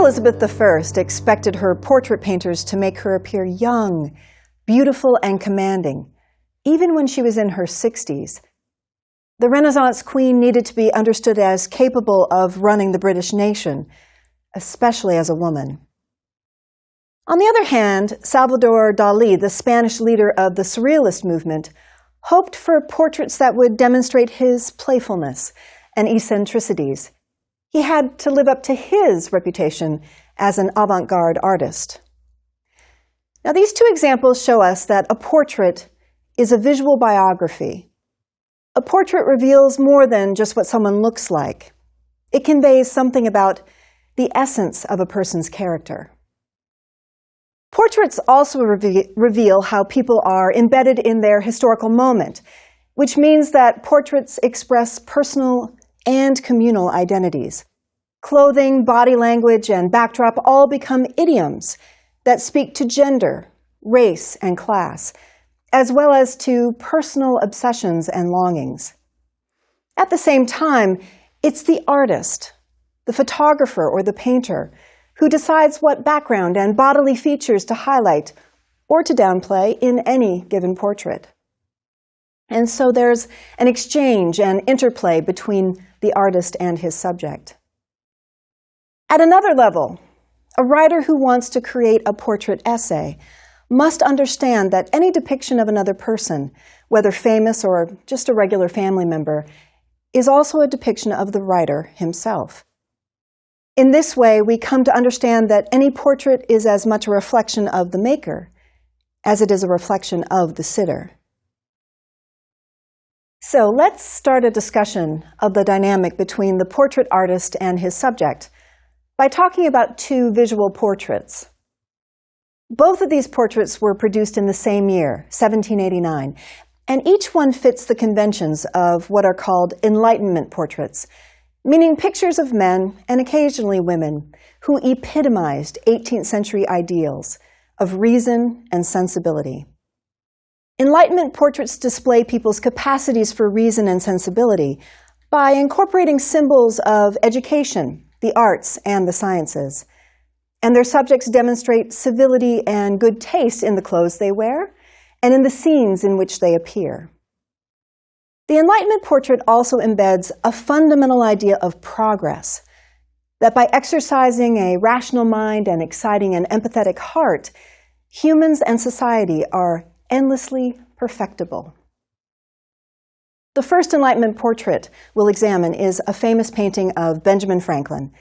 Elizabeth I expected her portrait painters to make her appear young, beautiful, and commanding, even when she was in her 60s. The Renaissance queen needed to be understood as capable of running the British nation, especially as a woman. On the other hand, Salvador Dalí, the Spanish leader of the Surrealist movement, hoped for portraits that would demonstrate his playfulness and eccentricities. He had to live up to his reputation as an avant-garde artist. Now, these two examples show us that a portrait is a visual biography. A portrait reveals more than just what someone looks like. It conveys something about the essence of a person's character. Portraits also reveal how people are embedded in their historical moment, which means that portraits express personal and communal identities. Clothing, body language, and backdrop all become idioms that speak to gender, race, and class, as well as to personal obsessions and longings. At the same time, it's the artist, the photographer or the painter, who decides what background and bodily features to highlight or to downplay in any given portrait. And so there's an exchange and interplay between the artist and his subject. At another level, a writer who wants to create a portrait essay must understand that any depiction of another person, whether famous or just a regular family member, is also a depiction of the writer himself. In this way, we come to understand that any portrait is as much a reflection of the maker as it is a reflection of the sitter. So let's start a discussion of the dynamic between the portrait artist and his subject by talking about two visual portraits. Both of these portraits were produced in the same year, 1789, and each one fits the conventions of what are called Enlightenment portraits, meaning pictures of men, and occasionally women, who epitomized 18th century ideals of reason and sensibility. Enlightenment portraits display people's capacities for reason and sensibility by incorporating symbols of education, the arts, and the sciences. And their subjects demonstrate civility and good taste in the clothes they wear and in the scenes in which they appear. The Enlightenment portrait also embeds a fundamental idea of progress, that by exercising a rational mind and exciting an empathetic heart, humans and society are endlessly perfectible. The first Enlightenment portrait we'll examine is a famous painting of Benjamin Franklin.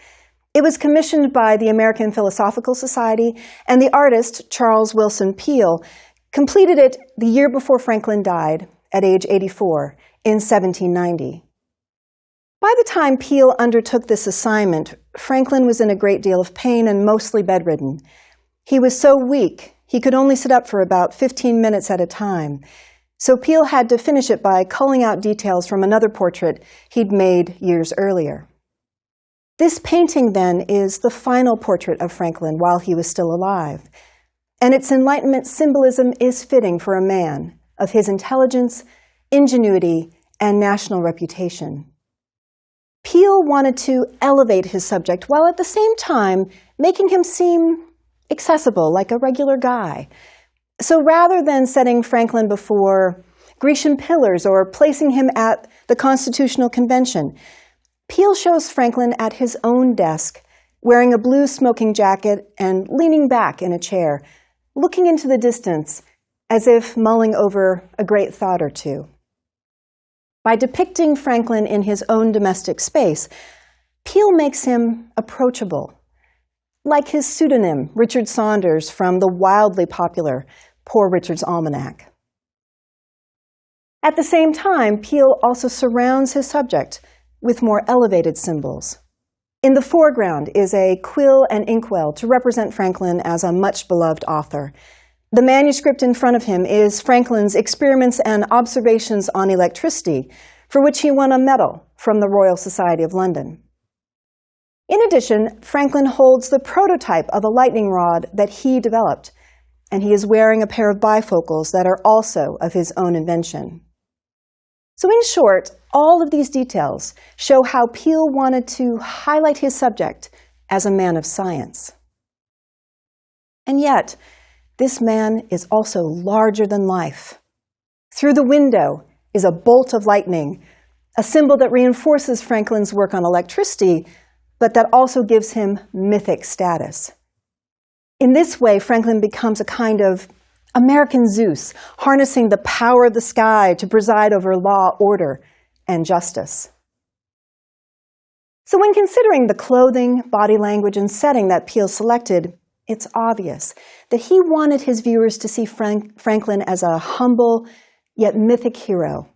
It was commissioned by the American Philosophical Society, and the artist, Charles Willson Peale, completed it the year before Franklin died, at age 84, in 1790. By the time Peale undertook this assignment, Franklin was in a great deal of pain and mostly bedridden. He was so weak, he could only sit up for about 15 minutes at a time, so Peale had to finish it by culling out details from another portrait he'd made years earlier. This painting, then, is the final portrait of Franklin while he was still alive, and its Enlightenment symbolism is fitting for a man of his intelligence, ingenuity, and national reputation. Peale wanted to elevate his subject while at the same time making him seem accessible, like a regular guy. So rather than setting Franklin before Grecian pillars or placing him at the Constitutional Convention, Peale shows Franklin at his own desk, wearing a blue smoking jacket and leaning back in a chair, looking into the distance as if mulling over a great thought or two. By depicting Franklin in his own domestic space, Peale makes him approachable, like his pseudonym, Richard Saunders, from the wildly popular Poor Richard's Almanac. At the same time, Peale also surrounds his subject with more elevated symbols. In the foreground is a quill and inkwell to represent Franklin as a much-beloved author. The manuscript in front of him is Franklin's experiments and observations on electricity, for which he won a medal from the Royal Society of London. In addition, Franklin holds the prototype of a lightning rod that he developed, and he is wearing a pair of bifocals that are also of his own invention. So in short, all of these details show how Peale wanted to highlight his subject as a man of science. And yet, this man is also larger than life. Through the window is a bolt of lightning, a symbol that reinforces Franklin's work on electricity, but that also gives him mythic status. In this way, Franklin becomes a kind of American Zeus, harnessing the power of the sky to preside over law, order, and justice. So when considering the clothing, body language, and setting that Peale selected, it's obvious that he wanted his viewers to see Franklin as a humble yet mythic hero,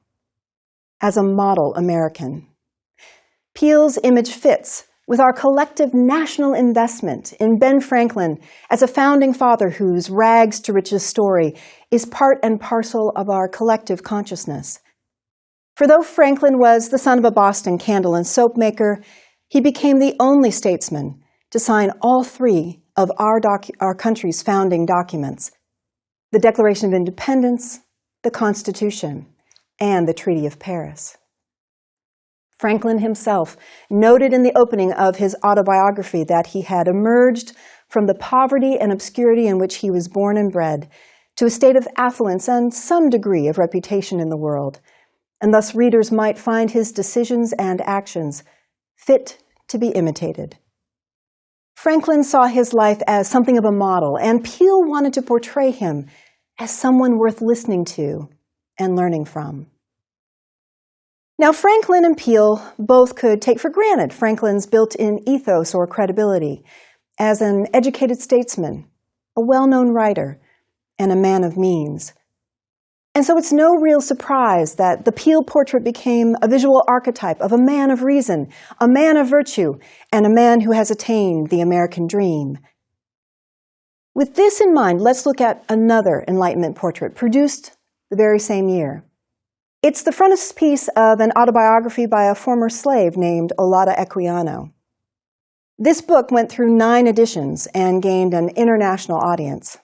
as a model American. Peale's image fits with our collective national investment in Ben Franklin as a founding father whose rags to riches story is part and parcel of our collective consciousness. For though Franklin was the son of a Boston candle and soap maker, he became the only statesman to sign all three of our country's founding documents: the Declaration of Independence, the Constitution, and the Treaty of Paris. Franklin himself noted in the opening of his autobiography that he had emerged from the poverty and obscurity in which he was born and bred to a state of affluence and some degree of reputation in the world, and thus readers might find his decisions and actions fit to be imitated. Franklin saw his life as something of a model, and Peale wanted to portray him as someone worth listening to and learning from. Now, Franklin and Peale both could take for granted Franklin's built-in ethos or credibility as an educated statesman, a well-known writer, and a man of means. And so it's no real surprise that the Peale portrait became a visual archetype of a man of reason, a man of virtue, and a man who has attained the American dream. With this in mind, let's look at another Enlightenment portrait produced the very same year. It's the frontispiece of an autobiography by a former slave named Olaudah Equiano. This book went through 9 editions and gained an international audience.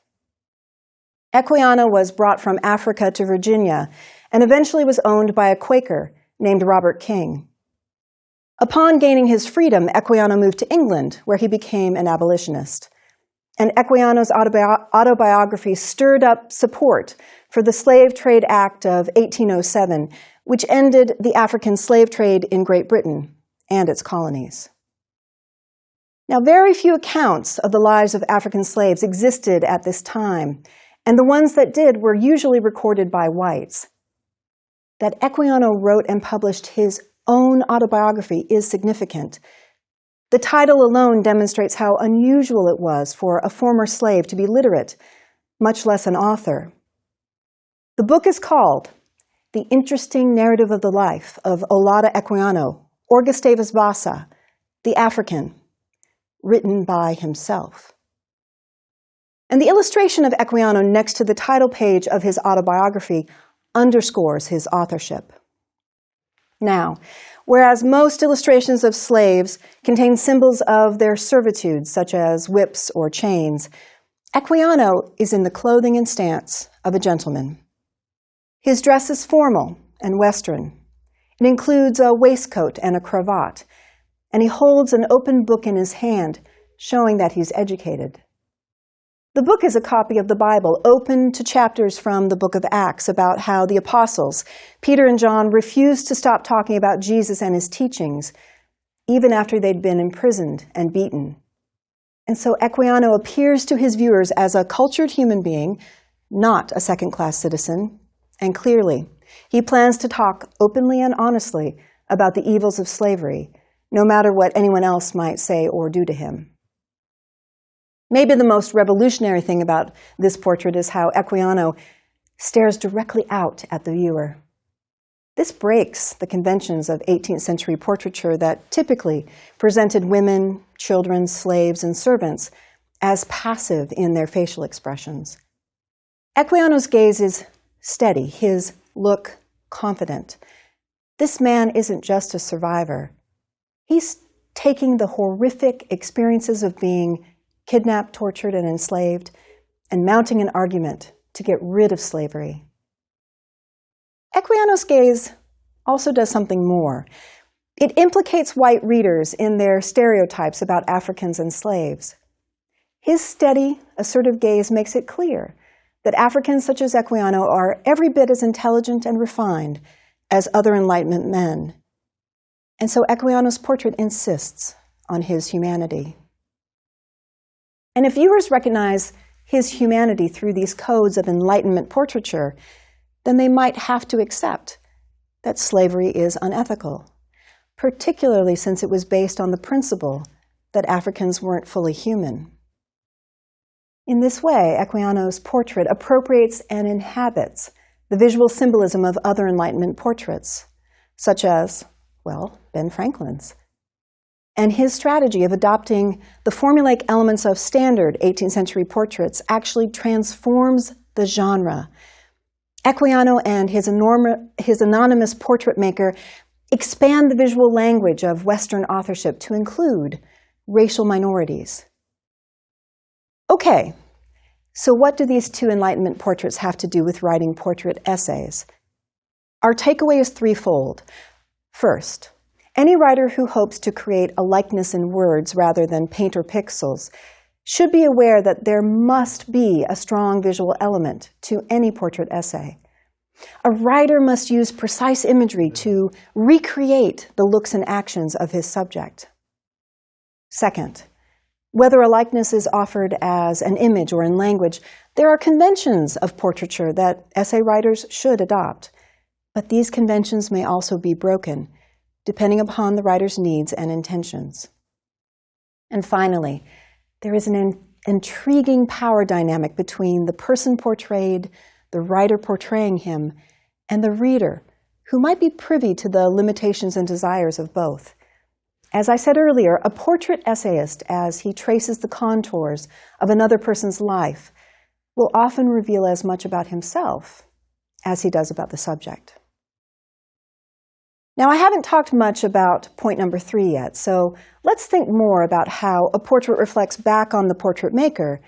Equiano was brought from Africa to Virginia and eventually was owned by a Quaker named Robert King. Upon gaining his freedom, Equiano moved to England, where he became an abolitionist. And Equiano's autobiography stirred up support for the Slave Trade Act of 1807, which ended the African slave trade in Great Britain and its colonies. Now, very few accounts of the lives of African slaves existed at this time, and the ones that did were usually recorded by whites. That Equiano wrote and published his own autobiography is significant. The title alone demonstrates how unusual it was for a former slave to be literate, much less an author. The book is called The Interesting Narrative of the Life of Olaudah Equiano, or Gustavus Vasa, the African, written by himself. And the illustration of Equiano next to the title page of his autobiography underscores his authorship. Now, whereas most illustrations of slaves contain symbols of their servitude, such as whips or chains, Equiano is in the clothing and stance of a gentleman. His dress is formal and Western. It includes a waistcoat and a cravat, and he holds an open book in his hand, showing that he's educated. The book is a copy of the Bible, open to chapters from the book of Acts about how the apostles, Peter and John, refused to stop talking about Jesus and his teachings, even after they'd been imprisoned and beaten. And so Equiano appears to his viewers as a cultured human being, not a second-class citizen, and clearly, he plans to talk openly and honestly about the evils of slavery, no matter what anyone else might say or do to him. Maybe the most revolutionary thing about this portrait is how Equiano stares directly out at the viewer. This breaks the conventions of 18th century portraiture that typically presented women, children, slaves, and servants as passive in their facial expressions. Equiano's gaze is steady, his look confident. This man isn't just a survivor. He's taking the horrific experiences of being kidnapped, tortured, and enslaved, and mounting an argument to get rid of slavery. Equiano's gaze also does something more. It implicates white readers in their stereotypes about Africans and slaves. His steady, assertive gaze makes it clear that Africans such as Equiano are every bit as intelligent and refined as other Enlightenment men. And so Equiano's portrait insists on his humanity. And if viewers recognize his humanity through these codes of Enlightenment portraiture, then they might have to accept that slavery is unethical, particularly since it was based on the principle that Africans weren't fully human. In this way, Equiano's portrait appropriates and inhabits the visual symbolism of other Enlightenment portraits, such as, well, Ben Franklin's. And his strategy of adopting the formulaic elements of standard 18th century portraits actually transforms the genre. Equiano and his anonymous portrait maker expand the visual language of Western authorship to include racial minorities. Okay, so what do these two Enlightenment portraits have to do with writing portrait essays? Our takeaway is threefold. First, any writer who hopes to create a likeness in words rather than paint or pixels should be aware that there must be a strong visual element to any portrait essay. A writer must use precise imagery to recreate the looks and actions of his subject. Second, whether a likeness is offered as an image or in language, there are conventions of portraiture that essay writers should adopt. But these conventions may also be broken, depending upon the writer's needs and intentions. And finally, there is an intriguing power dynamic between the person portrayed, the writer portraying him, and the reader, who might be privy to the limitations and desires of both. As I said earlier, a portrait essayist, as he traces the contours of another person's life, will often reveal as much about himself as he does about the subject. Now, I haven't talked much about point number 3 yet, so let's think more about how a portrait reflects back on the portrait maker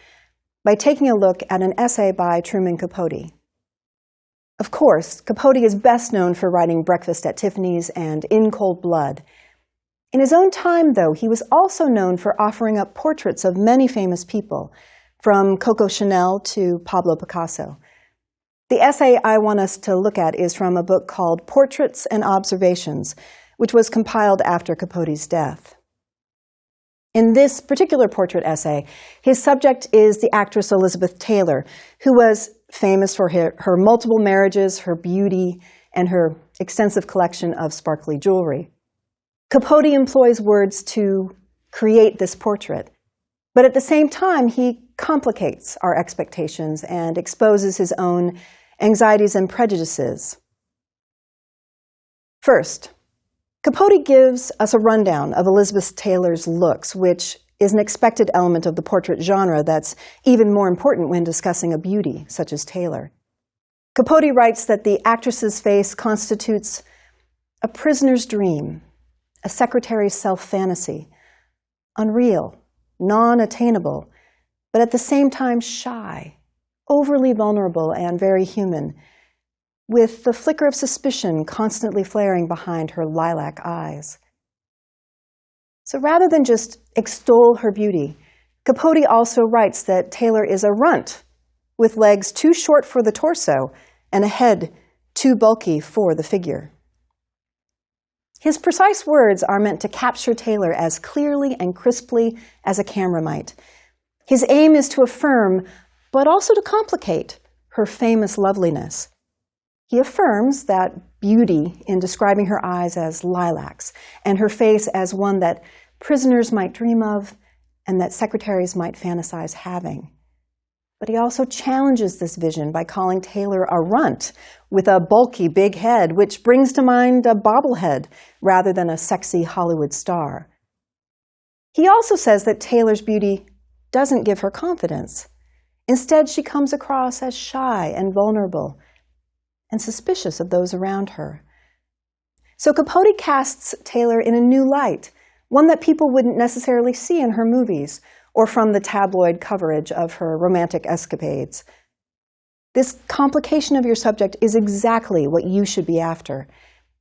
by taking a look at an essay by Truman Capote. Of course, Capote is best known for writing Breakfast at Tiffany's and In Cold Blood. In his own time, though, he was also known for offering up portraits of many famous people, from Coco Chanel to Pablo Picasso. The essay I want us to look at is from a book called Portraits and Observations, which was compiled after Capote's death. In this particular portrait essay, his subject is the actress Elizabeth Taylor, who was famous for her multiple marriages, her beauty, and her extensive collection of sparkly jewelry. Capote employs words to create this portrait, but at the same time, he complicates our expectations and exposes his own anxieties and prejudices. First, Capote gives us a rundown of Elizabeth Taylor's looks, which is an expected element of the portrait genre that's even more important when discussing a beauty such as Taylor. Capote writes that the actress's face constitutes a prisoner's dream, a secretary's self-fantasy, unreal, non-attainable, but at the same time shy, overly vulnerable and very human, with the flicker of suspicion constantly flaring behind her lilac eyes. So rather than just extol her beauty, Capote also writes that Taylor is a runt, with legs too short for the torso and a head too bulky for the figure. His precise words are meant to capture Taylor as clearly and crisply as a camera might. His aim is to affirm, but also to complicate, her famous loveliness. He affirms that beauty in describing her eyes as lilacs and her face as one that prisoners might dream of and that secretaries might fantasize having. But he also challenges this vision by calling Taylor a runt with a bulky big head, which brings to mind a bobblehead rather than a sexy Hollywood star. He also says that Taylor's beauty doesn't give her confidence. Instead, she comes across as shy and vulnerable and suspicious of those around her. So Capote casts Taylor in a new light, one that people wouldn't necessarily see in her movies or from the tabloid coverage of her romantic escapades. This complication of your subject is exactly what you should be after.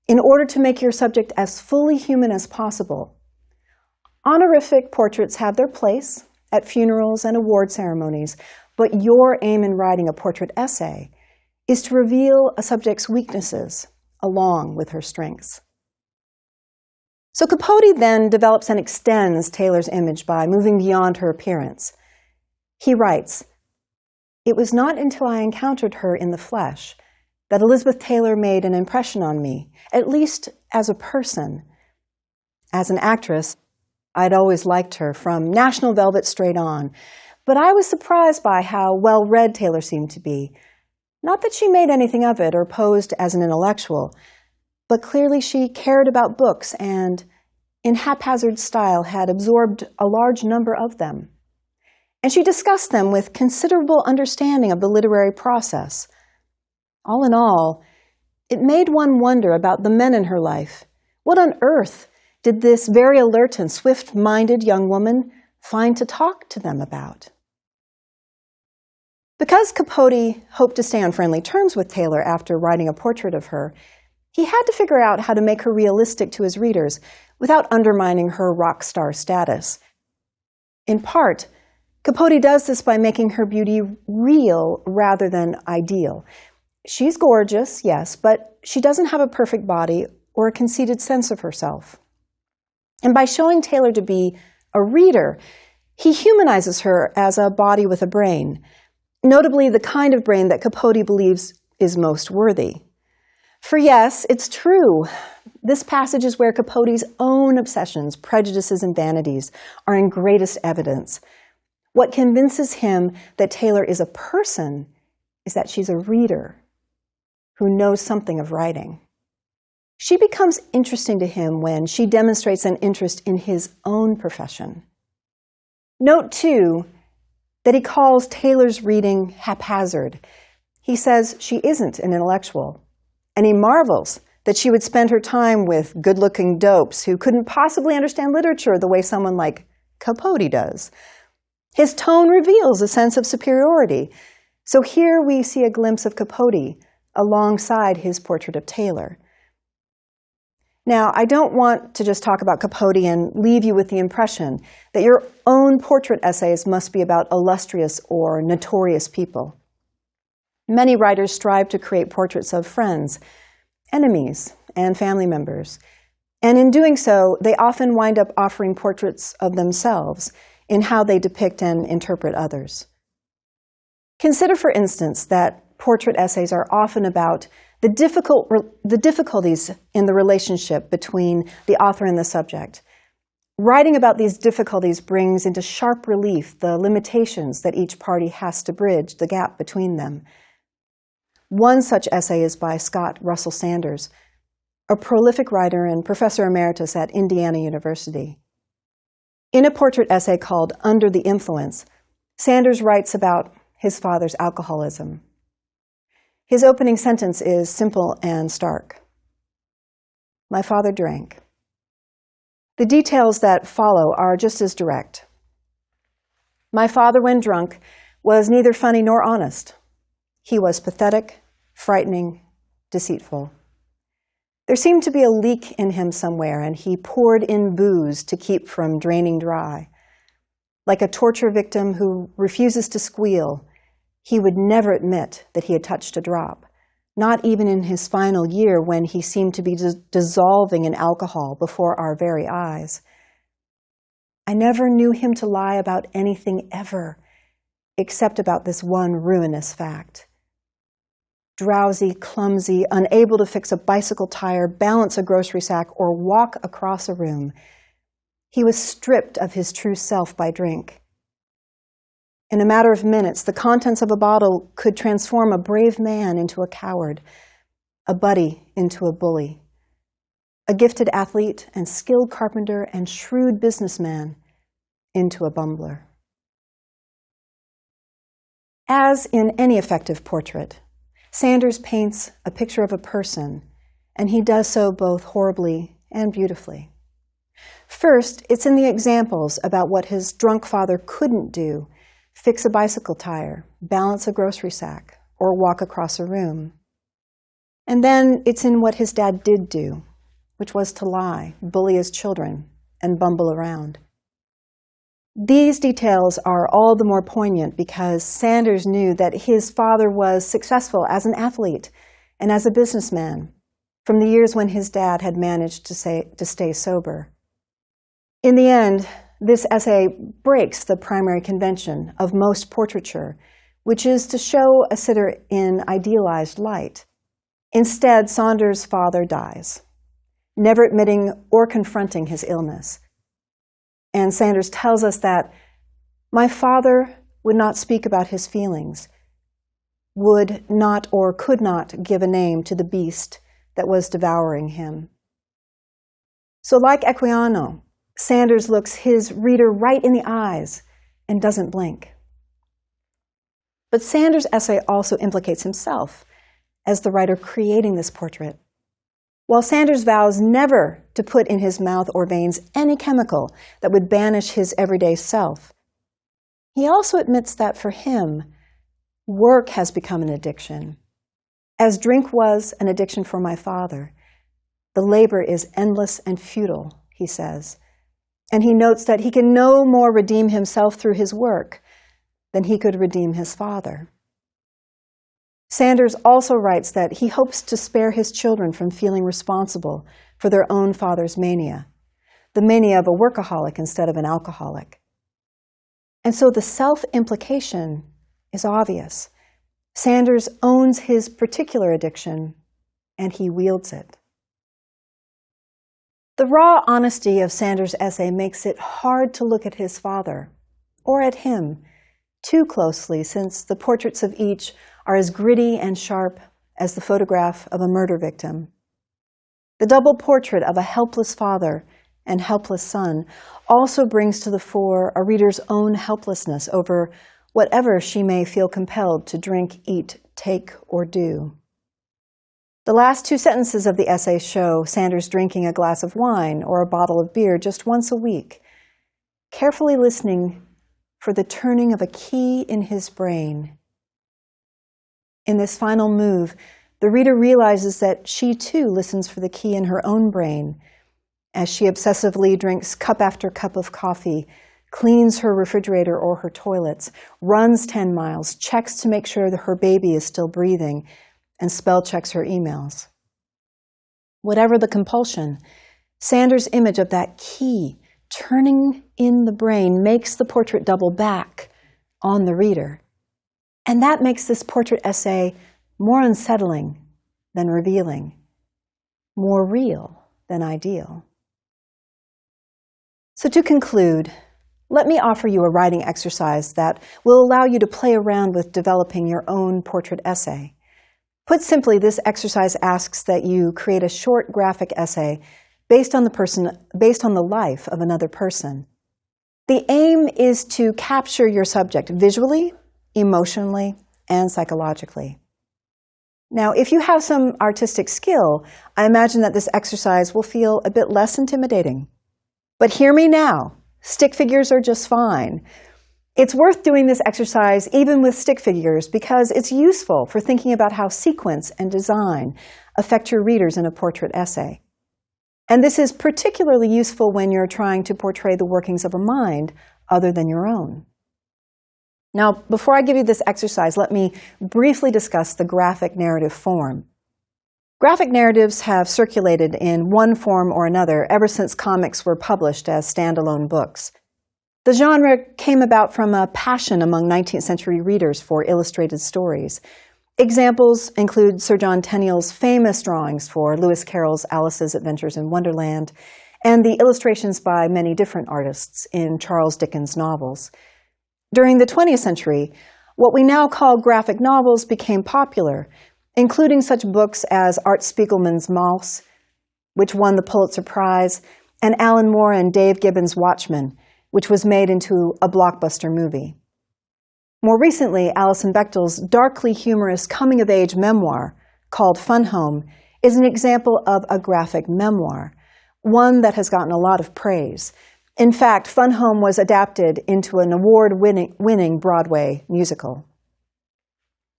in order to make your subject as fully human as possible. Honorific portraits have their place at funerals and award ceremonies, but your aim in writing a portrait essay is to reveal a subject's weaknesses along with her strengths. So Capote then develops and extends Taylor's image by moving beyond her appearance. He writes, "It was not until I encountered her in the flesh that Elizabeth Taylor made an impression on me, at least as a person. As an actress, I'd always liked her, from National Velvet straight on, but I was surprised by how well-read Taylor seemed to be. Not that she made anything of it or posed as an intellectual, but clearly she cared about books and, in haphazard style, had absorbed a large number of them. And she discussed them with considerable understanding of the literary process. All in all, it made one wonder about the men in her life. What on earth did this very alert and swift-minded young woman find to talk to them about?" Because Capote hoped to stay on friendly terms with Taylor after writing a portrait of her, he had to figure out how to make her realistic to his readers without undermining her rock star status. In part, Capote does this by making her beauty real rather than ideal. She's gorgeous, yes, but she doesn't have a perfect body or a conceited sense of herself. And by showing Taylor to be a reader, he humanizes her as a body with a brain, notably the kind of brain that Capote believes is most worthy. For yes, it's true, this passage is where Capote's own obsessions, prejudices, and vanities are in greatest evidence. What convinces him that Taylor is a person is that she's a reader who knows something of writing. She becomes interesting to him when she demonstrates an interest in his own profession. Note, too, that he calls Taylor's reading haphazard. He says she isn't an intellectual, and he marvels that she would spend her time with good-looking dopes who couldn't possibly understand literature the way someone like Capote does. His tone reveals a sense of superiority. So here we see a glimpse of Capote alongside his portrait of Taylor. Now, I don't want to just talk about Capote and leave you with the impression that your own portrait essays must be about illustrious or notorious people. Many writers strive to create portraits of friends, enemies, and family members. And in doing so, they often wind up offering portraits of themselves in how they depict and interpret others. Consider, for instance, that portrait essays are often about the difficulties in the relationship between the author and the subject. Writing about these difficulties brings into sharp relief the limitations that each party has to bridge the gap between them. One such essay is by Scott Russell Sanders, a prolific writer and professor emeritus at Indiana University. In a portrait essay called Under the Influence, Sanders writes about his father's alcoholism. His opening sentence is simple and stark. "My father drank." The details that follow are just as direct. "My father, when drunk, was neither funny nor honest. He was pathetic, frightening, deceitful. There seemed to be a leak in him somewhere, and he poured in booze to keep from draining dry. Like a torture victim who refuses to squeal, he would never admit that he had touched a drop, not even in his final year when he seemed to be dissolving in alcohol before our very eyes. I never knew him to lie about anything ever, except about this one ruinous fact. Drowsy, clumsy, unable to fix a bicycle tire, balance a grocery sack, or walk across a room, he was stripped of his true self by drink. In a matter of minutes, the contents of a bottle could transform a brave man into a coward, a buddy into a bully, a gifted athlete and skilled carpenter and shrewd businessman into a bumbler." As in any effective portrait, Sanders paints a picture of a person, and he does so both horribly and beautifully. First, it's in the examples about what his drunk father couldn't do: fix a bicycle tire, balance a grocery sack, or walk across a room. And then it's in what his dad did do, which was to lie, bully his children, and bumble around. These details are all the more poignant because Sanders knew that his father was successful as an athlete and as a businessman from the years when his dad had managed to stay sober. In the end, this essay breaks the primary convention of most portraiture, which is to show a sitter in idealized light. Instead, Saunders' father dies, never admitting or confronting his illness. And Sanders tells us that my father would not speak about his feelings, would not or could not give a name to the beast that was devouring him. So like Equiano, Sanders looks his reader right in the eyes and doesn't blink. But Sanders' essay also implicates himself as the writer creating this portrait. While Sanders vows never to put in his mouth or veins any chemical that would banish his everyday self, he also admits that for him, work has become an addiction. As drink was an addiction for my father, the labor is endless and futile, he says. And he notes that he can no more redeem himself through his work than he could redeem his father. Sanders also writes that he hopes to spare his children from feeling responsible for their own father's mania, the mania of a workaholic instead of an alcoholic. And so the self-implication is obvious. Sanders owns his particular addiction, and he wields it. The raw honesty of Sanders' essay makes it hard to look at his father, or at him, too closely, since the portraits of each are as gritty and sharp as the photograph of a murder victim. The double portrait of a helpless father and helpless son also brings to the fore a reader's own helplessness over whatever she may feel compelled to drink, eat, take, or do. The last two sentences of the essay show Sanders drinking a glass of wine or a bottle of beer just once a week, carefully listening for the turning of a key in his brain. In this final move, the reader realizes that she too listens for the key in her own brain as she obsessively drinks cup after cup of coffee, cleans her refrigerator or her toilets, runs 10 miles, checks to make sure that her baby is still breathing, and spell checks her emails. Whatever the compulsion, Sanders' image of that key turning in the brain makes the portrait double back on the reader. And that makes this portrait essay more unsettling than revealing, more real than ideal. So to conclude, let me offer you a writing exercise that will allow you to play around with developing your own portrait essay. Put simply, this exercise asks that you create a short graphic essay based on the life of another person. The aim is to capture your subject visually, emotionally, and psychologically. Now, if you have some artistic skill, I imagine that this exercise will feel a bit less intimidating. But hear me now, stick figures are just fine. It's worth doing this exercise even with stick figures because it's useful for thinking about how sequence and design affect your readers in a portrait essay. And this is particularly useful when you're trying to portray the workings of a mind other than your own. Now, before I give you this exercise, let me briefly discuss the graphic narrative form. Graphic narratives have circulated in one form or another ever since comics were published as standalone books. The genre came about from a passion among 19th century readers for illustrated stories. Examples include Sir John Tenniel's famous drawings for Lewis Carroll's Alice's Adventures in Wonderland, and the illustrations by many different artists in Charles Dickens' novels. During the 20th century, what we now call graphic novels became popular, including such books as Art Spiegelman's Maus, which won the Pulitzer Prize, and Alan Moore and Dave Gibbons' Watchmen, which was made into a blockbuster movie. More recently, Alison Bechdel's darkly humorous coming-of-age memoir called Fun Home is an example of a graphic memoir, one that has gotten a lot of praise. In fact, Fun Home was adapted into an award-winning Broadway musical.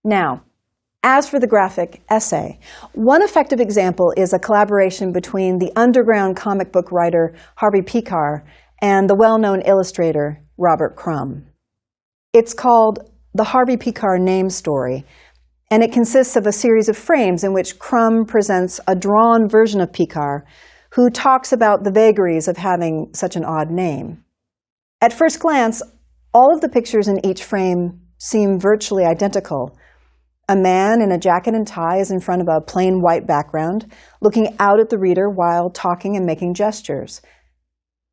Now, As for the graphic essay, one effective example is a collaboration between the underground comic book writer Harvey Pekar and the well-known illustrator Robert Crumb. It's called The Harvey Pekar Name Story, and it consists of a series of frames in which Crumb presents a drawn version of Pekar, who talks about the vagaries of having such an odd name. At first glance, all of the pictures in each frame seem virtually identical. A man in a jacket and tie is in front of a plain white background, looking out at the reader while talking and making gestures.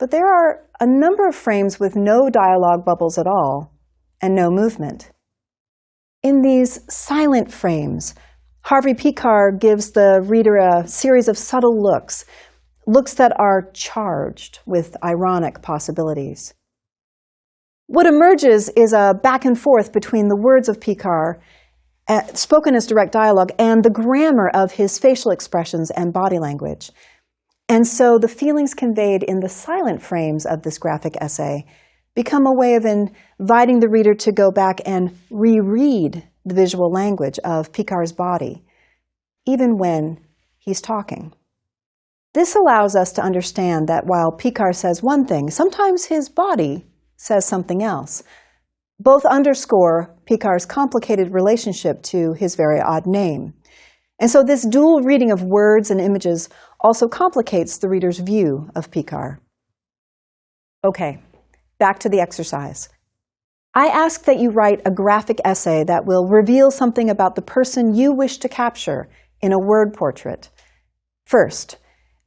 But there are a number of frames with no dialogue bubbles at all, and no movement. In these silent frames, Harvey Pekar gives the reader a series of subtle looks that are charged with ironic possibilities. What emerges is a back and forth between the words of Pekar, spoken as direct dialogue, and the grammar of his facial expressions and body language. And so the feelings conveyed in the silent frames of this graphic essay become a way of inviting the reader to go back and reread the visual language of Pekar's body, even when he's talking. This allows us to understand that while Pekar says one thing, sometimes his body says something else. Both underscore Pekar's complicated relationship to his very odd name. And so this dual reading of words and images also complicates the reader's view of Pekar. Okay, back to the exercise. I ask that you write a graphic essay that will reveal something about the person you wish to capture in a word portrait. First,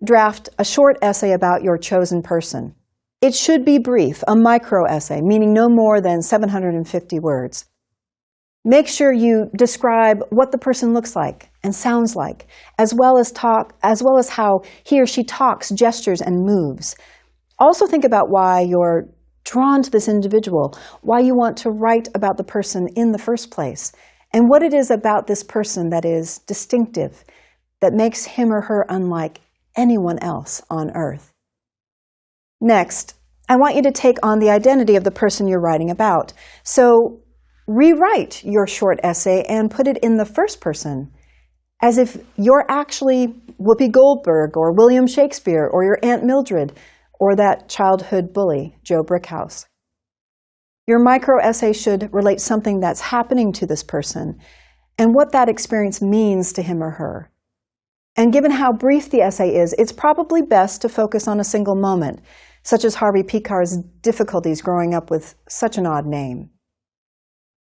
draft a short essay about your chosen person. It should be brief, a micro-essay, meaning no more than 750 words. Make sure you describe what the person looks like and sounds like, as well as how he or she talks, gestures, and moves. Also think about why you're drawn to this individual, why you want to write about the person in the first place, and what it is about this person that is distinctive, that makes him or her unlike anyone else on earth. Next, I want you to take on the identity of the person you're writing about. So rewrite your short essay and put it in the first person, as if you're actually Whoopi Goldberg or William Shakespeare or your Aunt Mildred or that childhood bully, Joe Brickhouse. Your micro-essay should relate something that's happening to this person and what that experience means to him or her. And given how brief the essay is, it's probably best to focus on a single moment, such as Harvey Pekar's difficulties growing up with such an odd name.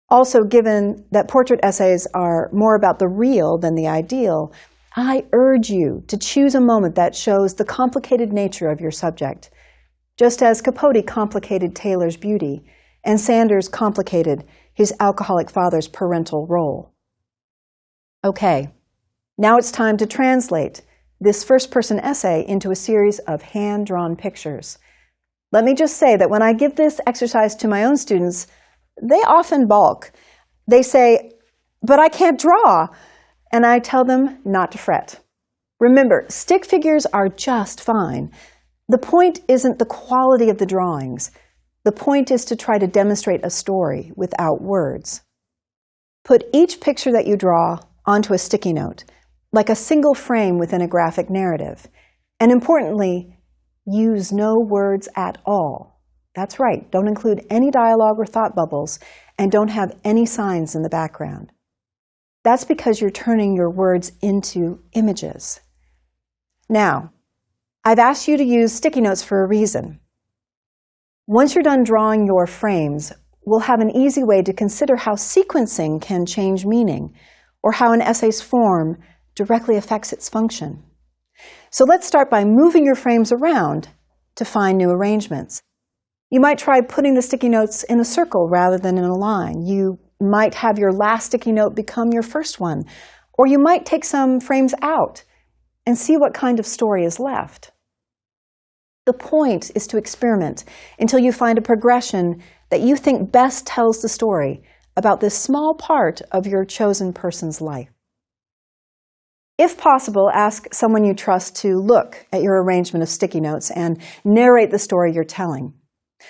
Also, given that portrait essays are more about the real than the ideal, I urge you to choose a moment that shows the complicated nature of your subject, just as Capote complicated Taylor's beauty and Sanders complicated his alcoholic father's parental role. Okay, now it's time to translate this first-person essay into a series of hand-drawn pictures. Let me just say that when I give this exercise to my own students, they often balk. They say, "But I can't draw." And I tell them not to fret. Remember, stick figures are just fine. The point isn't the quality of the drawings. The point is to try to demonstrate a story without words. Put each picture that you draw onto a sticky note, like a single frame within a graphic narrative. And importantly, use no words at all. That's right, don't include any dialogue or thought bubbles, and don't have any signs in the background. That's because you're turning your words into images. Now, I've asked you to use sticky notes for a reason. Once you're done drawing your frames, we'll have an easy way to consider how sequencing can change meaning, or how an essay's form directly affects its function. So let's start by moving your frames around to find new arrangements. You might try putting the sticky notes in a circle rather than in a line. You might have your last sticky note become your first one, or you might take some frames out and see what kind of story is left. The point is to experiment until you find a progression that you think best tells the story about this small part of your chosen person's life. If possible, ask someone you trust to look at your arrangement of sticky notes and narrate the story you're telling.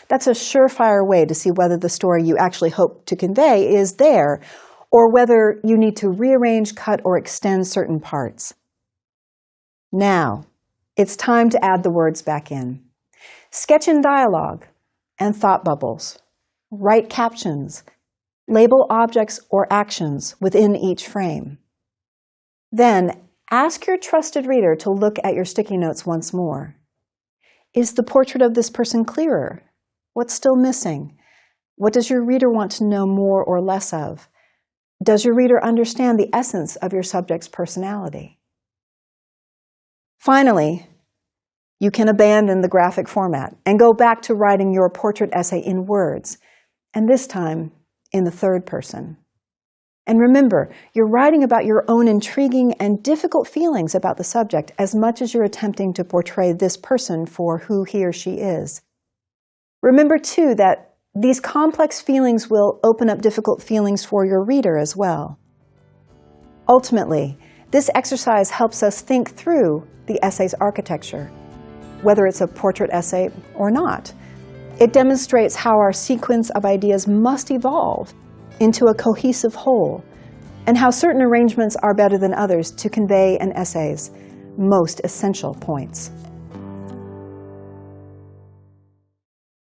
That's a surefire way to see whether the story you actually hope to convey is there, or whether you need to rearrange, cut, or extend certain parts. Now, it's time to add the words back in. Sketch in dialogue and thought bubbles. Write captions. Label objects or actions within each frame. Then, ask your trusted reader to look at your sticky notes once more. Is the portrait of this person clearer? What's still missing? What does your reader want to know more or less of? Does your reader understand the essence of your subject's personality? Finally, you can abandon the graphic format and go back to writing your portrait essay in words, and this time in the third person. And remember, you're writing about your own intriguing and difficult feelings about the subject as much as you're attempting to portray this person for who he or she is. Remember, too, that these complex feelings will open up difficult feelings for your reader as well. Ultimately, this exercise helps us think through the essay's architecture, whether it's a portrait essay or not. It demonstrates how our sequence of ideas must evolve into a cohesive whole, and how certain arrangements are better than others to convey an essay's most essential points.